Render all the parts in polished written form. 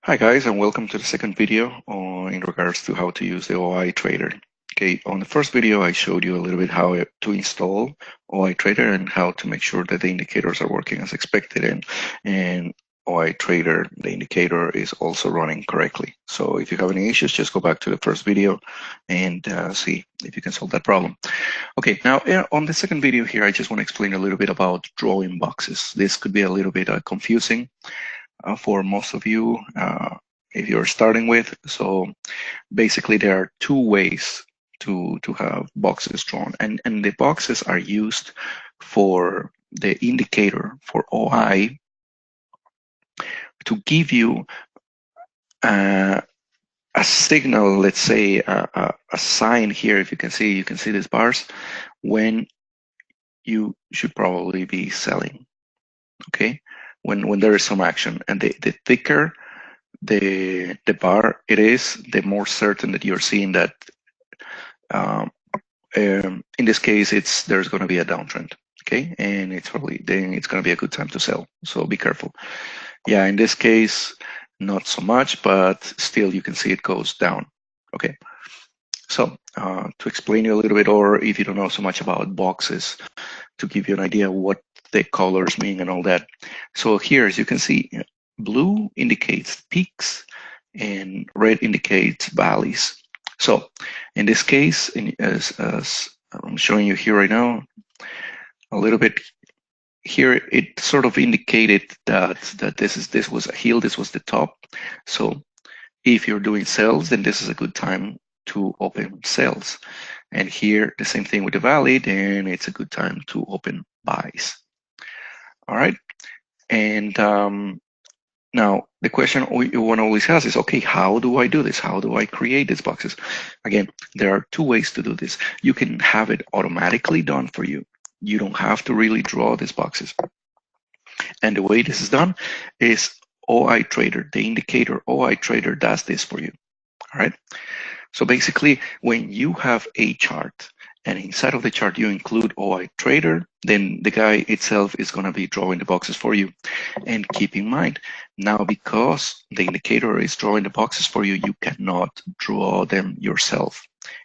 Hi guys, and welcome to the second video in regards to how to use the Oeye-trader. Okay, on the first video I showed you a little bit how to install Oeye-trader and how to make sure that the indicators are working as expected and Oeye-trader, the indicator, is also running correctly. So if you have any issues, just go back to the first video and see if you can solve that problem. Okay, now on the second video here, I just want to explain a little bit about drawing boxes. This could be a little bit confusing for most of you if you're starting with. So basically there are two ways to have boxes drawn, and the boxes are used for the indicator for OI to give you a signal, let's say a sign here. If you can see these bars when you should probably be selling. Okay, when there is some action, and the thicker the bar it is, the more certain that you're seeing that in this case there's going to be a downtrend. Okay, and it's going to be a good time to sell, so be careful. Yeah, in this case not so much, but still you can see it goes down. Okay, so to explain you a little bit, or if you don't know so much about boxes, to give you an idea what the colors mean and all that. So here, as you can see, blue indicates peaks and red indicates valleys. So in this case, as I'm showing you here right now, a little bit here, it sort of indicated that this was a hill, this was the top. So if you're doing sales, then this is a good time to open sales. And here, the same thing with the valley, then it's a good time to open buys. All right. And now the question one always asks is, okay, how do I do this? How do I create these boxes? Again, there are two ways to do this. You can have it automatically done for you. You don't have to really draw these boxes. And the way this is done is Oeye-trader, the indicator Oeye-trader does this for you. All right. So basically, when you have a chart and inside of the chart you include Oeye-trader, then the guy itself is going to be drawing the boxes for you. And keep in mind, now because the indicator is drawing the boxes for you, you cannot draw them yourself.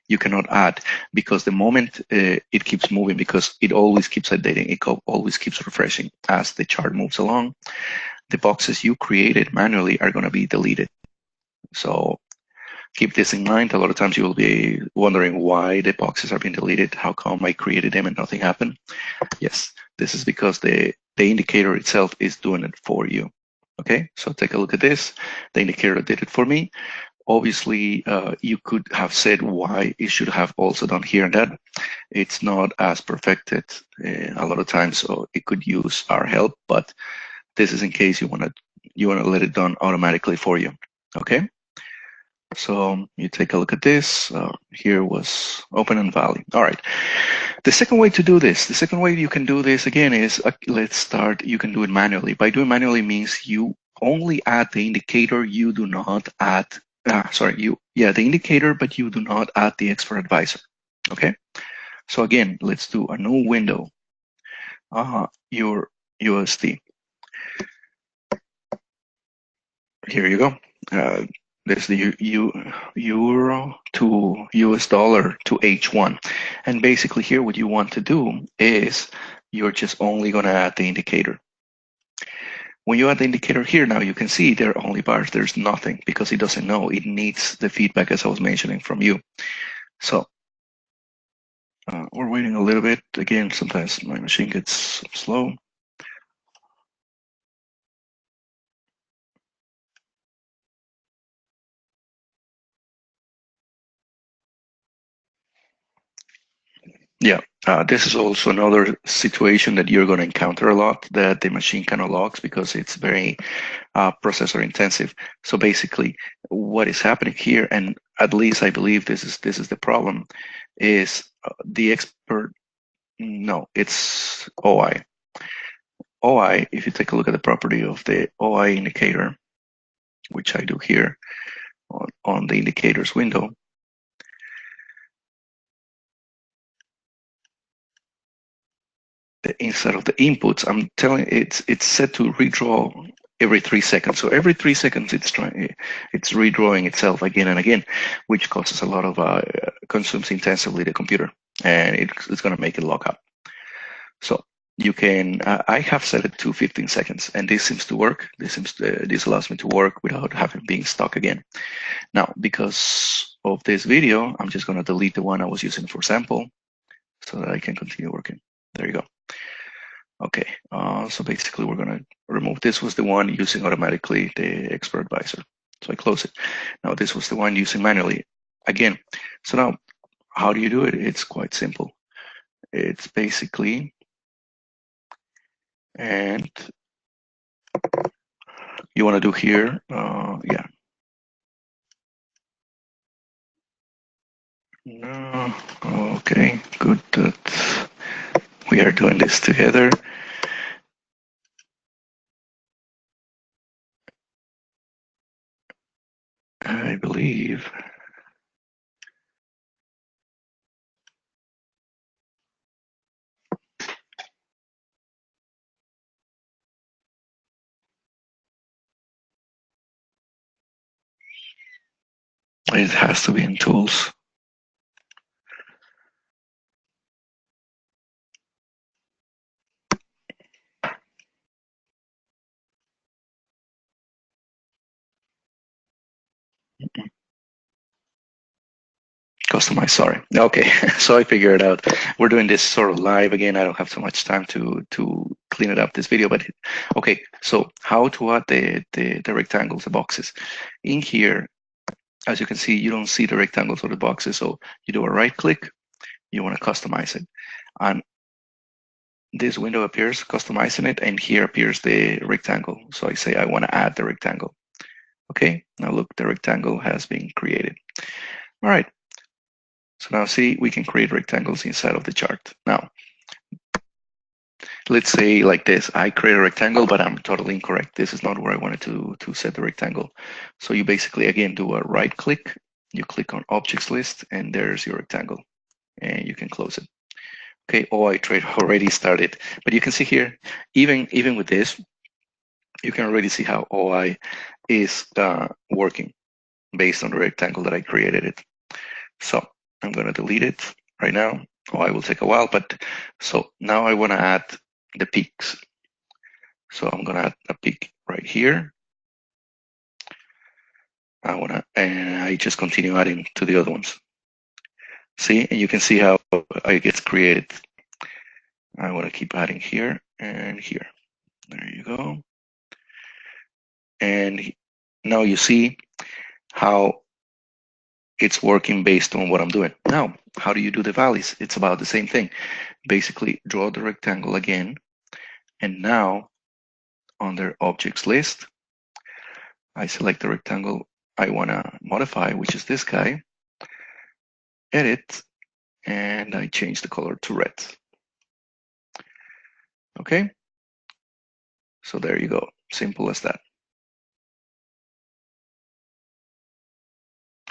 You cannot add, because the moment it keeps moving, because it always keeps updating, it always keeps refreshing as the chart moves along, the boxes you created manually are going to be deleted. So keep this in mind. A lot of times you will be wondering why the boxes are being deleted. How come I created them and nothing happened? Yes, this is because the indicator itself is doing it for you. Okay, so take a look at this. The indicator did it for me. Obviously, you could have said why it should have also done here and that. It's not as perfected a lot of times, so it could use our help, but this is in case you want to let it done automatically for you. Okay. So you take a look at this. Here was open and valley. All right. The second way to do this, the second way you can do this again is, let's start, you can do it manually. By doing manually means you only add the indicator, you do not add, the indicator, but you do not add the expert advisor. Okay. So again, let's do a new window, your USD. Here you go. There's the euro to US dollar to H1. And basically here what you want to do is you're just only going to add the indicator. When you add the indicator here, now you can see there are only bars. There's nothing because it doesn't know. It needs the feedback, as I was mentioning, from you. So we're waiting a little bit. Again, sometimes my machine gets slow. Yeah, this is also another situation that you're going to encounter a lot, that the machine cannot logs because it's very processor intensive. So basically, what is happening here, and at least I believe this is the problem, is the expert. No, it's OI. OI. If you take a look at the property of the OI indicator, which I do here on the indicators window. Inside of the inputs, I'm telling it's set to redraw every 3 seconds. So every 3 seconds, it's redrawing itself again and again, which causes a lot of consumes intensively the computer, and it's going to make it lock up. So you can. I have set it to 15 seconds, and this seems to work. This allows me to work without having being stuck again. Now, because of this video, I'm just going to delete the one I was using for sample, so that I can continue working. There you go. Okay, so basically we're going to remove. This was the one using automatically the expert advisor. So I close it. Now this was the one using manually again. So now how do you do it? It's quite simple. It's basically, and you want to do here, yeah. No, okay, good that we are doing this together. I believe. It has to be in tools. Customize, sorry. Okay, so I figured it out. We're doing this sort of live again. I don't have so much time to clean it up this video, but okay. So how to add the rectangles, the boxes in here? As you can see, you don't see the rectangles or the boxes. So you do a right click. You want to customize it, and this window appears, customizing it, and here appears the rectangle. So I say I want to add the rectangle. Okay, now look, the rectangle has been created. All right. So now see, we can create rectangles inside of the chart. Now, let's say like this, I create a rectangle, but I'm totally incorrect. This is not where I wanted to set the rectangle. So you basically, again, do a right click, you click on objects list, and there's your rectangle, and you can close it. Okay, Oeye-trader already started, but you can see here, even with this, you can already see how OI is working based on the rectangle that I created it. So I'm going to delete it right now. OI will take a while, but so now I want to add the peaks. So I'm going to add a peak right here. And I just continue adding to the other ones. See, and you can see how it gets created. I want to keep adding here and here. There you go. And now you see how it's working based on what I'm doing. Now, how do you do the valleys? It's about the same thing. Basically, draw the rectangle again. And now, under objects list, I select the rectangle I want to modify, which is this guy. Edit, and I change the color to red. Okay? So there you go. Simple as that.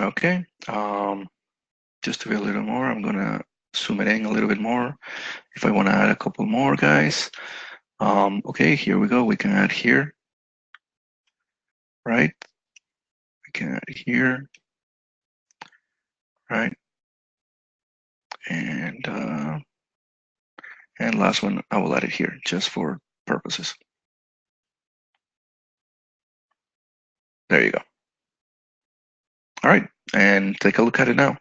Okay. Just to be a little more, I'm going to zoom it in a little bit more. If I want to add a couple more guys. Okay, here we go. We can add here. Right? We can add here. Right? And last one, I will add it here just for purposes. There you go. All right, and take a look at it now.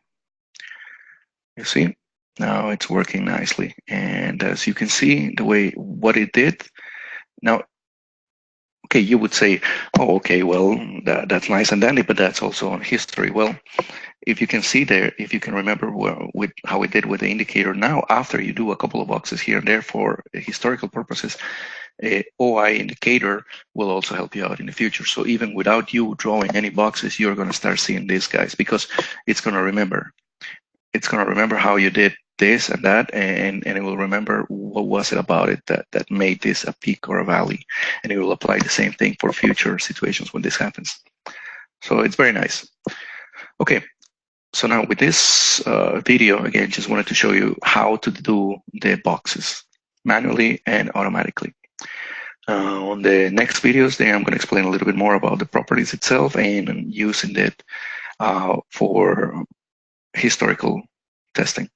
You see, now it's working nicely. And as you can see, the way what it did, now, okay, you would say, oh, okay, well, that's nice and dandy, but that's also on history. Well, if you can see there, if you can remember with how it did with the indicator now, after you do a couple of boxes here and there for historical purposes, OI indicator will also help you out in the future. So even without you drawing any boxes, you're going to start seeing these guys because it's going to remember. It's going to remember how you did this and that, and it will remember what was it about it that made this a peak or a valley, and it will apply the same thing for future situations when this happens. So it's very nice. Okay. So now with this video, again, just wanted to show you how to do the boxes manually and automatically. On the next videos, then I'm going to explain a little bit more about the properties itself and using it for historical testing.